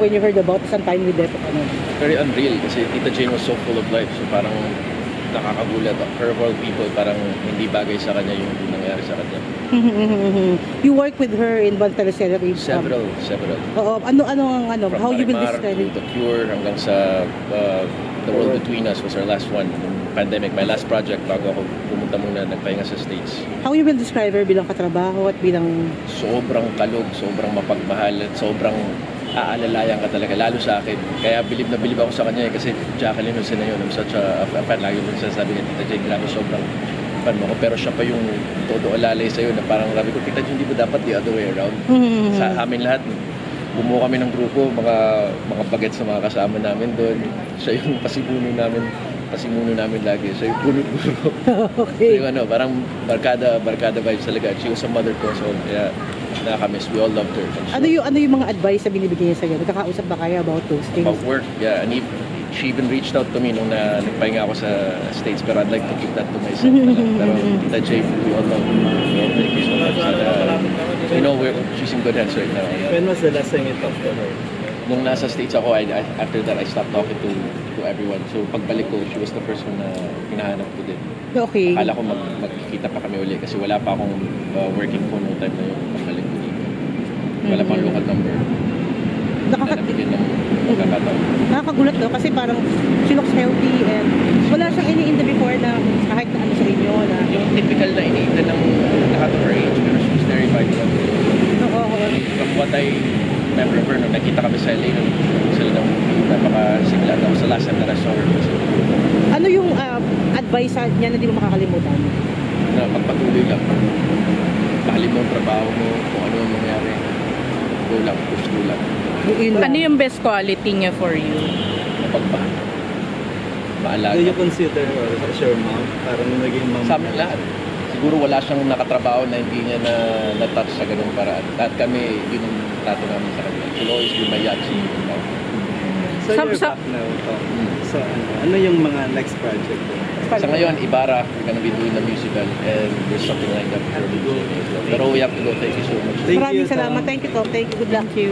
when you heard about his untimely death? Ano? Very unreal kasi Tita Jane was so full of life. So parang nakakagulat. For all people, parang hindi bagay sa kanya yung nangyari sa kanya. You work with her in Bond Teleseries? Several. Oo. Ano, how you will describe to it? The Cure hanggang sa The World Between Us was our last one. Yung pandemic, my last project bago ako pumunta muna, nagpahinga sa States. How you will describe her bilang katrabaho at bilang... Sobrang kalog, sobrang mapagmahal, at sobrang aalalayan ka talaga, lalo sa akin. Kaya bilib na bilib ako sa kanya kasi Jacqueline Jose na yun. I'm such a fan. Lagi mo sasabi ng Tita Jane, grabe sobrang fan mo ko. Pero siya pa yung todo alalay sa'yo na parang sabi ko, Tita Jane, hindi ba dapat the other way around? Sa amin lahat, bumuo kami ng grupo, mga bagets na mga kasama namin doon. Siya yung pasimuno namin lagi. Siya yung punot-guro. Okay. So, yung parang barkada vibes talaga. She was a mother to us all. Kaya nakakamiss. We all loved her. Ano yung mga advice na binibigay niya sa'yo? Nagkakausap ba kayo about those things? About work, yeah. And she even reached out to me nung nagpahinga ako sa States, pero I'd like to keep that to myself. Pero Tita Jane, we all love her. Thank you so much. She's in good hands right now. When was the last time you talked to her? Nung nasa States ako, after that, I stopped talking to everyone. So pagbalik ko, she was the first one na hinahanap ko din. Okay. Akala ko magkikita pa kami uli kasi wala pa akong working phone noong time na yun. Pagbalik ko dito. Wala pang local number. Hanap ko din ng magkakataon. Nakakagulat no? Kasi parang she looks healthy and wala siyang iniinda before na kahit na ano sa inyo na... Yung typical na iniinda ng lahat of her age, pero she was very vibrant. Oo. From what I remember of her, nung nakita kami sa LA, nung sila nang napakasigla daw sa last time na I saw her. Ano yung advice niya na di mo makakalimutan? Na magpatuloy lang. Mahalin mo ang trabaho mo, kung ano ang mangyari. Go lang, push go lang. Ano yung best quality niya for you? Mapagmahal. Maalaga. Do you consider her as your mom? Parang naging mom? Sa amin lahat. Siguro wala siyang nakatrabaho na hindi niya na-touch sa ganung paraan. Lahat kami, yun ang trato namin sa kanya. She'll always be my yachi. So you're back now, Tom. So ano yung mga next project? Sa ngayon, Ibarra, we're gonna be doing the musical and there's something like that for me. Pero we have to go. Thank you so much. Maraming salamat. Thank you, Tom. Thank you. Good luck. Thank you.